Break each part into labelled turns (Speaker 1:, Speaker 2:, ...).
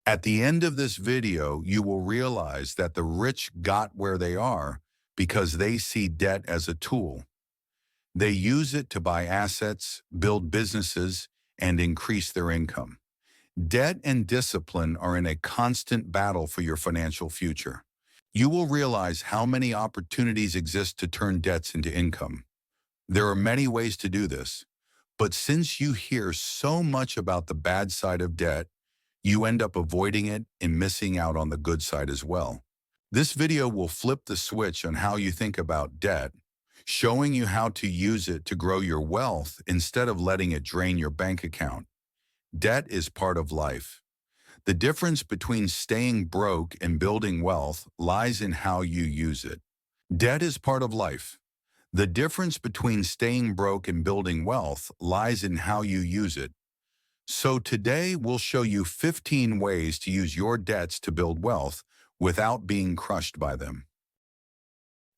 Speaker 1: At the end of this video, you will realize that the rich got where they are because they see debt as a tool. They use it to buy assets, build businesses, and increase their income. Debt and discipline are in a constant battle for your financial future. You will realize how many opportunities exist to turn debts into income. There are many ways to do this, but since you hear so much about the bad side of debt, you end up avoiding it and missing out on the good side as well. This video will flip the switch on how you think about debt, showing you how to use it to grow your wealth instead of letting it drain your bank account. Debt is part of life. The difference between staying broke and building wealth lies in how you use it. Debt is part of life. The difference between staying broke and building wealth lies in how you use it. So today we'll show you 15 ways to use your debts to build wealth without being crushed by them.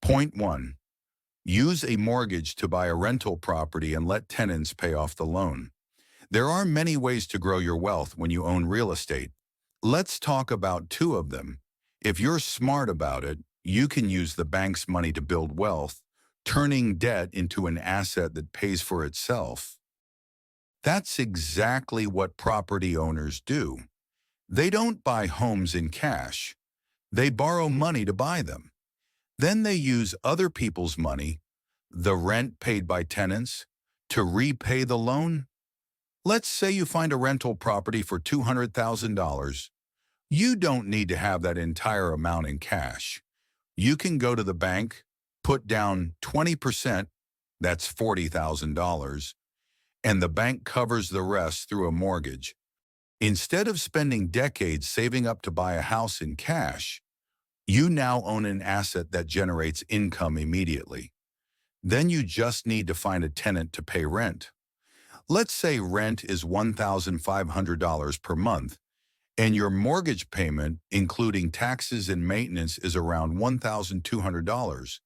Speaker 1: Point 1. Use a mortgage to buy a rental property and let tenants pay off the loan. There are many ways to grow your wealth when you own real estate. Let's talk about two of them. If you're smart about it, you can use the bank's money to build wealth, turning debt into an asset that pays for itself. That's exactly what property owners do. They don't buy homes in cash. They borrow money to buy them. Then they use other people's money, the rent paid by tenants, to repay the loan. Let's say you find a rental property for $200,000. You don't need to have that entire amount in cash. You can go to the bank, put down 20%, that's $40,000, and the bank covers the rest through a mortgage. Instead of spending decades saving up to buy a house in cash, you now own an asset that generates income immediately. Then you just need to find a tenant to pay rent. Let's say rent is $1,500 per month, and your mortgage payment, including taxes and maintenance, is around $1,200.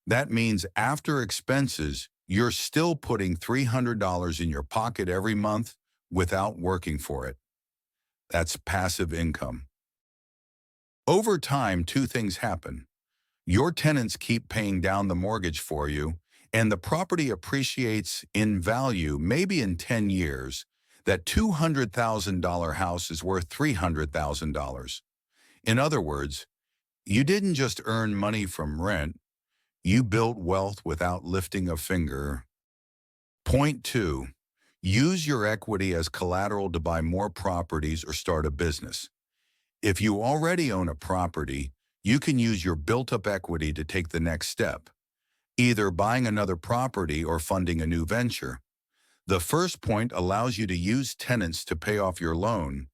Speaker 1: That means after expenses, you're still putting $300 in your pocket every month without working for it. That's passive income. Over time, two things happen. Your tenants keep paying down the mortgage for you, and the property appreciates in value. Maybe in 10 years, that $200,000 house is worth $300,000. In other words, you didn't just earn money from rent, you built wealth without lifting a finger. Point 2. Use your equity as collateral to buy more properties or start a business. If you already own a property, you can use your built-up equity to take the next step, either buying another property or funding a new venture. The first point allows you to use tenants to pay off your loan,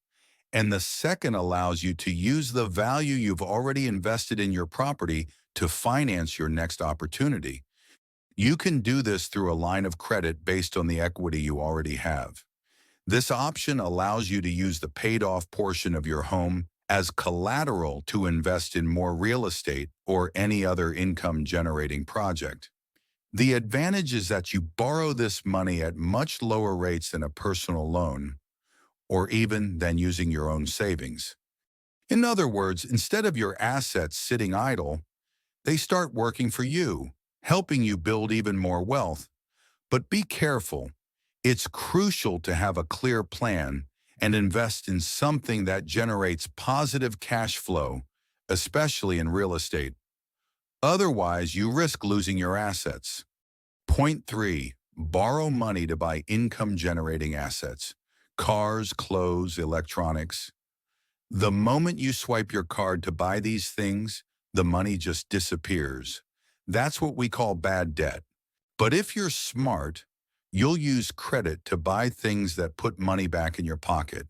Speaker 1: and the second allows you to use the value you've already invested in your property to finance your next opportunity. You can do this through a line of credit based on the equity you already have. This option allows you to use the paid-off portion of your home as collateral to invest in more real estate or any other income-generating project. The advantage is that you borrow this money at much lower rates than a personal loan, or even than using your own savings. In other words, instead of your assets sitting idle, they start working for you, helping you build even more wealth. But be careful. It's crucial to have a clear plan and invest in something that generates positive cash flow, especially in real estate. Otherwise, you risk losing your assets. Point 3. Borrow money to buy income-generating assets. Cars, clothes, electronics. The moment you swipe your card to buy these things, the money just disappears. That's what we call bad debt. But if you're smart, you'll use credit to buy things that put money back in your pocket.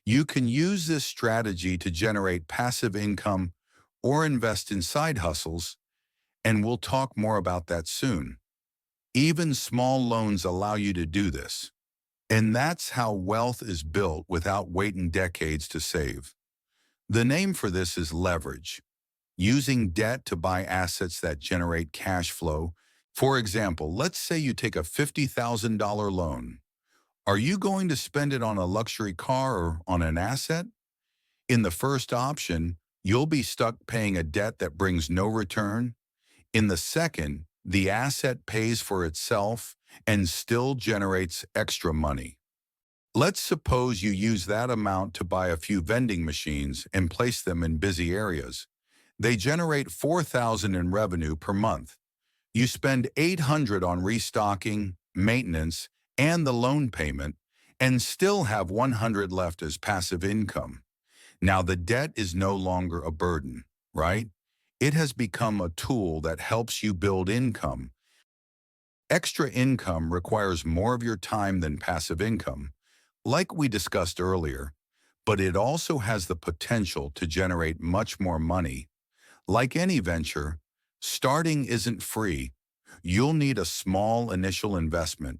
Speaker 1: You can use this strategy to generate passive income or invest in side hustles, and we'll talk more about that soon. Even small loans allow you to do this. And that's how wealth is built without waiting decades to save. The name for this is leverage. Using debt to buy assets that generate cash flow. For example, let's say you take a $50,000 loan. Are you going to spend it on a luxury car or on an asset? In the first option, you'll be stuck paying a debt that brings no return. In the second, the asset pays for itself and still generates extra money. Let's suppose you use that amount to buy a few vending machines and place them in busy areas. They generate $4,000 in revenue per month. You spend $800 on restocking, maintenance, and the loan payment, and still have $100 left as passive income. Now the debt is no longer a burden, right? It has become a tool that helps you build income. Extra income requires more of your time than passive income, like we discussed earlier, but it also has the potential to generate much more money. Like any venture, starting isn't free. You'll need a small initial investment.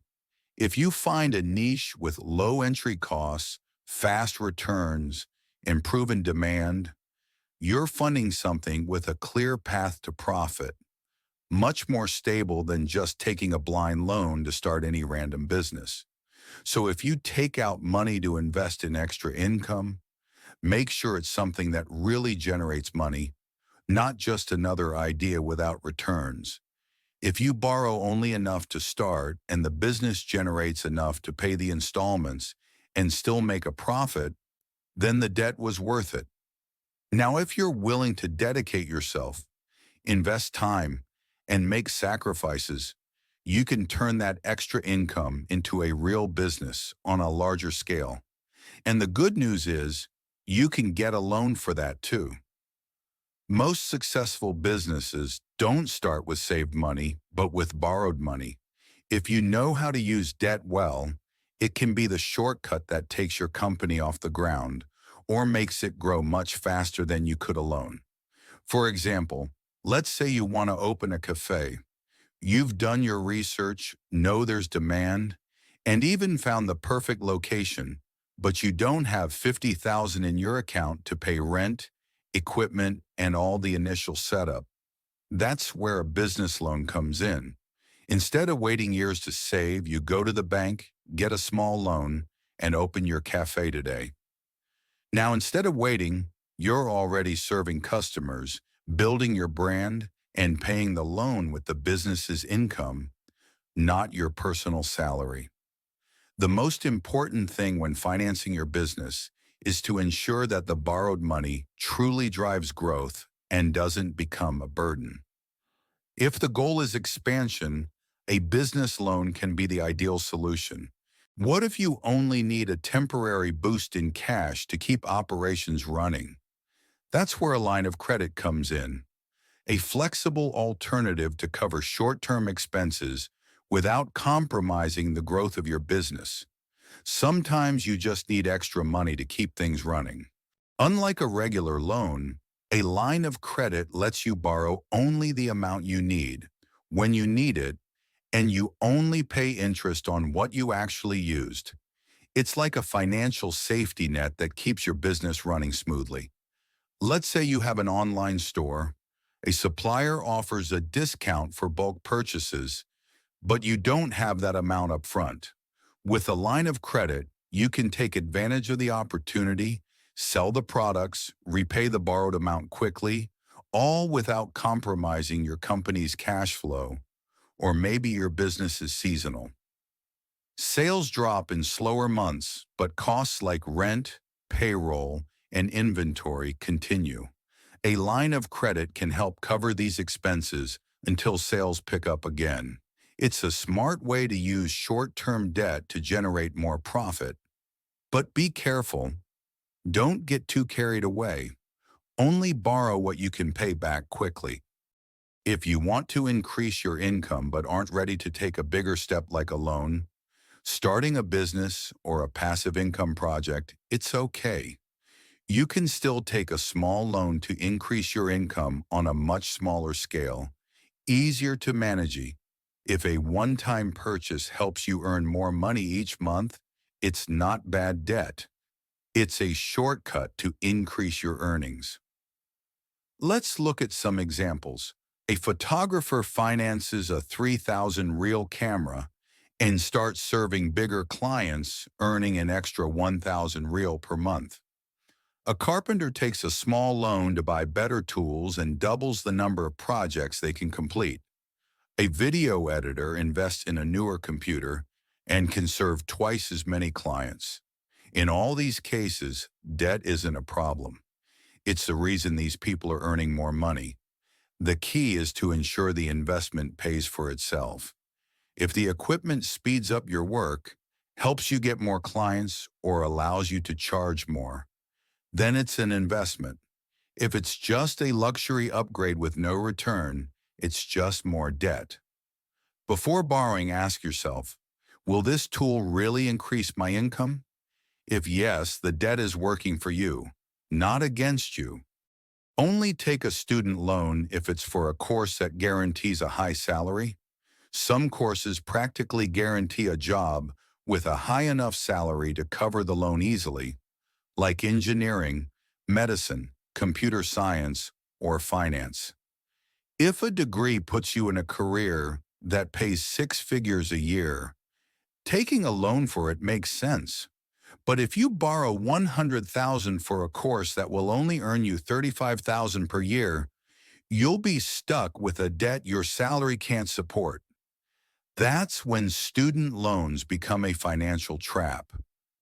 Speaker 1: If you find a niche with low entry costs, fast returns, and proven demand, you're funding something with a clear path to profit, much more stable than just taking a blind loan to start any random business. So if you take out money to invest in extra income, make sure it's something that really generates money, not just another idea without returns. If you borrow only enough to start and the business generates enough to pay the installments and still make a profit, then the debt was worth it. Now, if you're willing to dedicate yourself, invest time, and make sacrifices, you can turn that extra income into a real business on a larger scale. And the good news is, you can get a loan for that too. Most successful businesses don't start with saved money, but with borrowed money. If you know how to use debt well, it can be the shortcut that takes your company off the ground or makes it grow much faster than you could alone. For example, let's say you want to open a cafe. You've done your research, know there's demand, and even found the perfect location, but you don't have $50,000 in your account to pay rent, equipment, and all the initial setup. That's where a business loan comes in. Instead of waiting years to save, you go to the bank, get a small loan, and open your cafe today. Now, instead of waiting, you're already serving customers, building your brand, and paying the loan with the business's income, not your personal salary. The most important thing when financing your business is to ensure that the borrowed money truly drives growth and doesn't become a burden. If the goal is expansion, a business loan can be the ideal solution. What if you only need a temporary boost in cash to keep operations running? That's where a line of credit comes in, a flexible alternative to cover short-term expenses without compromising the growth of your business. Sometimes you just need extra money to keep things running. Unlike a regular loan, a line of credit lets you borrow only the amount you need, when you need it, and you only pay interest on what you actually used. It's like a financial safety net that keeps your business running smoothly. Let's say you have an online store. A supplier offers a discount for bulk purchases, but you don't have that amount up front. With a line of credit, you can take advantage of the opportunity, sell the products, repay the borrowed amount quickly, all without compromising your company's cash flow, or maybe your business is seasonal. Sales drop in slower months, but costs like rent, payroll, and inventory continue. A line of credit can help cover these expenses until sales pick up again. It's a smart way to use short-term debt to generate more profit. But be careful. Don't get too carried away. Only borrow what you can pay back quickly. If you want to increase your income but aren't ready to take a bigger step like a loan, starting a business or a passive income project, it's okay. You can still take a small loan to increase your income on a much smaller scale, easier to manage. If a one-time purchase helps you earn more money each month, it's not bad debt. It's a shortcut to increase your earnings. Let's look at some examples. A photographer finances a 3,000 reel camera and starts serving bigger clients, earning an extra 1,000 reel per month. A carpenter takes a small loan to buy better tools and doubles the number of projects they can complete. A video editor invests in a newer computer and can serve twice as many clients. In all these cases, debt isn't a problem. It's the reason these people are earning more money. The key is to ensure the investment pays for itself. If the equipment speeds up your work, helps you get more clients, or allows you to charge more, then it's an investment. If it's just a luxury upgrade with no return, it's just more debt. Before borrowing, ask yourself, will this tool really increase my income? If yes, the debt is working for you, not against you. Only take a student loan if it's for a course that guarantees a high salary. Some courses practically guarantee a job with a high enough salary to cover the loan easily, like engineering, medicine, computer science, or finance. If a degree puts you in a career that pays six figures a year, taking a loan for it makes sense. But if you borrow $100,000 for a course that will only earn you $35,000 per year, you'll be stuck with a debt your salary can't support. That's when student loans become a financial trap.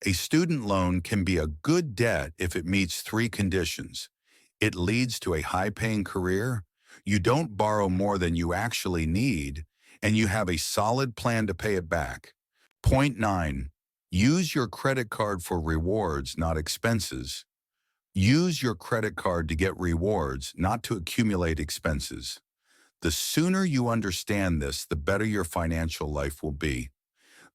Speaker 1: A student loan can be a good debt if it meets three conditions. It leads to a high-paying career, you don't borrow more than you actually need, and you have a solid plan to pay it back. Point 9. Use your credit card for rewards, not expenses. Use your credit card to get rewards, not to accumulate expenses. The sooner you understand this, the better your financial life will be.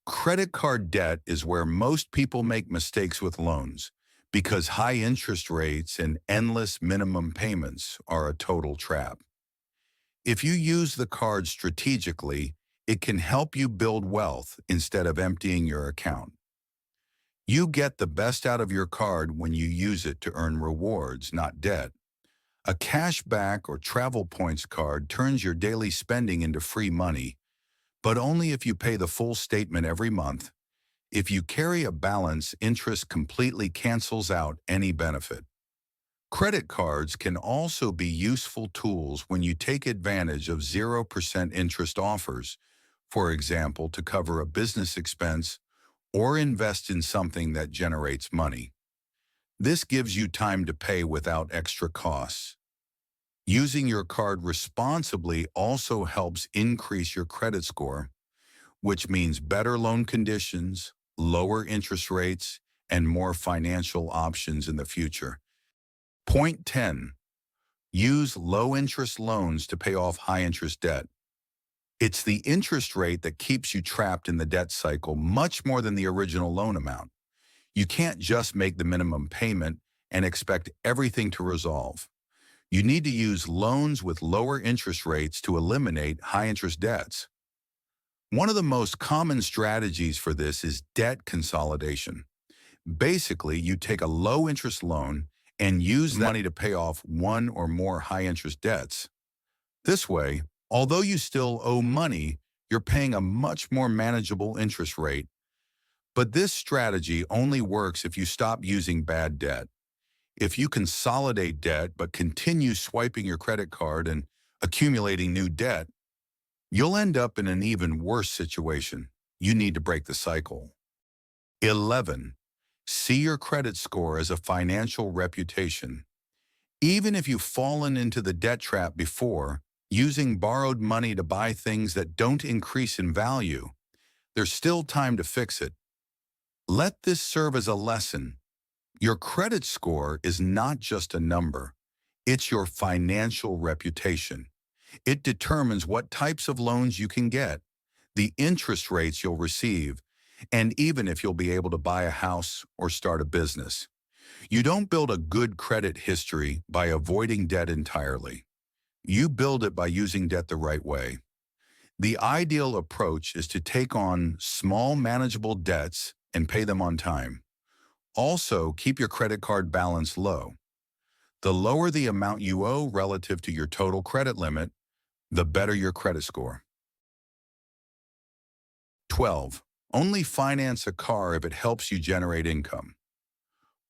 Speaker 1: Credit card debt is where most people make mistakes with loans, because high interest rates and endless minimum payments are a total trap. If you use the card strategically, it can help you build wealth instead of emptying your account. You get the best out of your card when you use it to earn rewards, not debt. A cashback or travel points card turns your daily spending into free money, but only if you pay the full statement every month. If you carry a balance, interest completely cancels out any benefit. Credit cards can also be useful tools when you take advantage of 0% interest offers, for example, to cover a business expense or invest in something that generates money. This gives you time to pay without extra costs. Using your card responsibly also helps increase your credit score, which means better loan conditions, lower interest rates, and more financial options in the future. Point 10. Use low-interest loans to pay off high-interest debt. It's the interest rate that keeps you trapped in the debt cycle much more than the original loan amount. You can't just make the minimum payment and expect everything to resolve. You need to use loans with lower interest rates to eliminate high-interest debts. One of the most common strategies for this is debt consolidation. Basically, you take a low-interest loan and use that money to pay off one or more high-interest debts. This way, although you still owe money, you're paying a much more manageable interest rate. But this strategy only works if you stop using bad debt. If you consolidate debt but continue swiping your credit card and accumulating new debt, you'll end up in an even worse situation. You need to break the cycle. 11. See your credit score as a financial reputation. Even if you've fallen into the debt trap before, using borrowed money to buy things that don't increase in value, there's still time to fix it. Let this serve as a lesson. Your credit score is not just a number. It's your financial reputation. It determines what types of loans you can get, the interest rates you'll receive, and even if you'll be able to buy a house or start a business. You don't build a good credit history by avoiding debt entirely. You build it by using debt the right way. The ideal approach is to take on small, manageable debts and pay them on time. Also, keep your credit card balance low. The lower the amount you owe relative to your total credit limit, the better your credit score. 12. Only finance a car if it helps you generate income.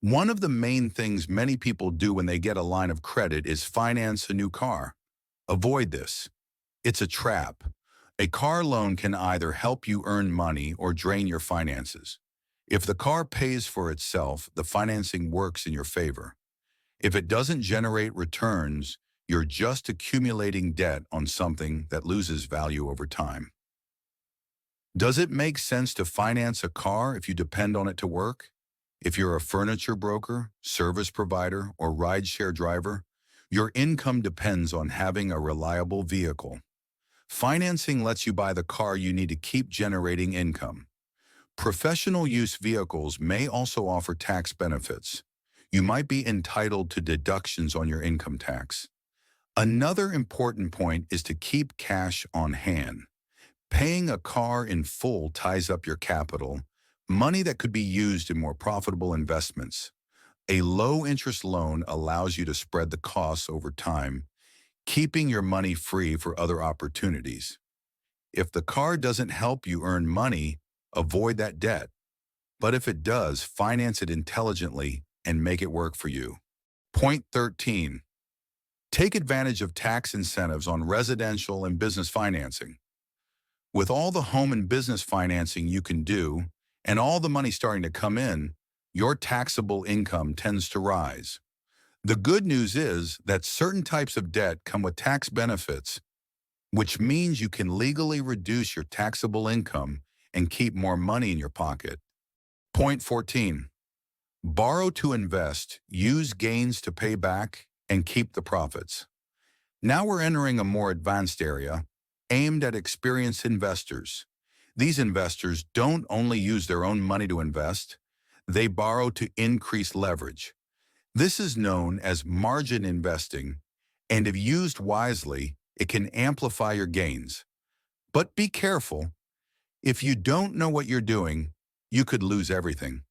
Speaker 1: One of the main things many people do when they get a line of credit is finance a new car. Avoid this. It's a trap. A car loan can either help you earn money or drain your finances. If the car pays for itself, the financing works in your favor. If it doesn't generate returns, you're just accumulating debt on something that loses value over time. Does it make sense to finance a car if you depend on it to work? If you're a furniture broker, service provider, or rideshare driver, your income depends on having a reliable vehicle. Financing lets you buy the car you need to keep generating income. Professional use vehicles may also offer tax benefits. You might be entitled to deductions on your income tax. Another important point is to keep cash on hand. Paying a car in full ties up your capital, money that could be used in more profitable investments. A low-interest loan allows you to spread the costs over time, keeping your money free for other opportunities. If the car doesn't help you earn money, avoid that debt. But if it does, finance it intelligently and make it work for you. Point 13. Take advantage of tax incentives on residential and business financing. With all the home and business financing you can do, and all the money starting to come in, your taxable income tends to rise. The good news is that certain types of debt come with tax benefits, which means you can legally reduce your taxable income and keep more money in your pocket. Point 14. Borrow to invest, use gains to pay back, and keep the profits. Now we're entering a more advanced area, aimed at experienced investors. These investors don't only use their own money to invest, they borrow to increase leverage. This is known as margin investing, and if used wisely, it can amplify your gains. But be careful. If you don't know what you're doing, you could lose everything.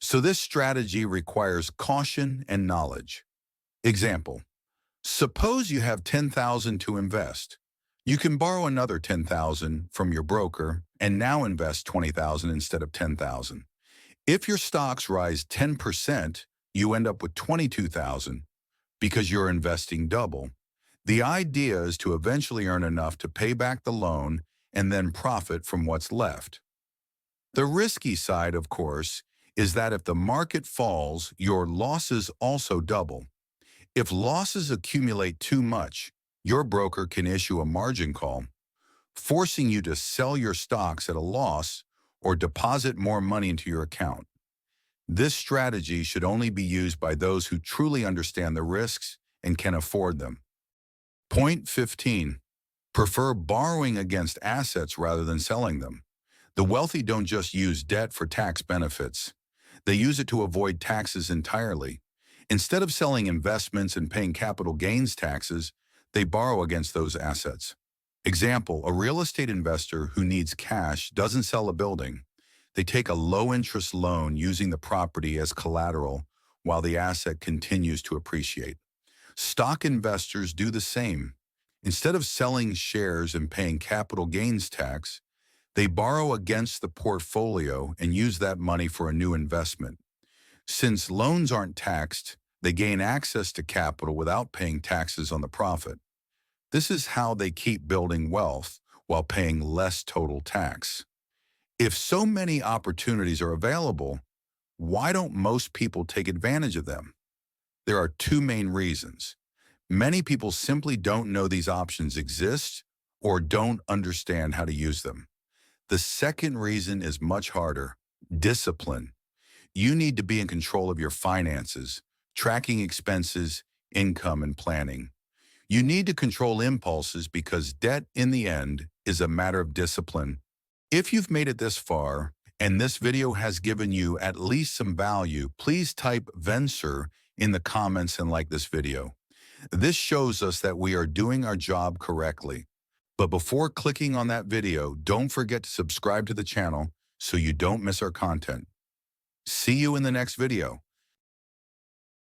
Speaker 1: So this strategy requires caution and knowledge. Example, suppose you have $10,000 to invest. You can borrow another $10,000 from your broker and now invest $20,000 instead of $10,000. If your stocks rise 10%, you end up with $22,000 because you're investing double. The idea is to eventually earn enough to pay back the loan and then profit from what's left. The risky side, of course, is that if the market falls, your losses also double. If losses accumulate too much, your broker can issue a margin call, forcing you to sell your stocks at a loss or deposit more money into your account. This strategy should only be used by those who truly understand the risks and can afford them. Point 15. Prefer borrowing against assets rather than selling them. The wealthy don't just use debt for tax benefits. They use it to avoid taxes entirely. Instead of selling investments and paying capital gains taxes, they borrow against those assets. Example, a real estate investor who needs cash doesn't sell a building. They take a low-interest loan using the property as collateral while the asset continues to appreciate. Stock investors do the same. Instead of selling shares and paying capital gains tax, they borrow against the portfolio and use that money for a new investment. Since loans aren't taxed, they gain access to capital without paying taxes on the profit. This is how they keep building wealth while paying less total tax. If so many opportunities are available, why don't most people take advantage of them? There are two main reasons. Many people simply don't know these options exist or don't understand how to use them. The second reason is much harder: discipline. You need to be in control of your finances, tracking expenses, income, and planning. You need to control impulses because debt, in the end, is a matter of discipline. If you've made it this far, and this video has given you at least some value, please type Venser in the comments and like this video. This shows us that we are doing our job correctly. But before clicking on that video, don't forget to subscribe to the channel so you don't miss our content. See you in the next video.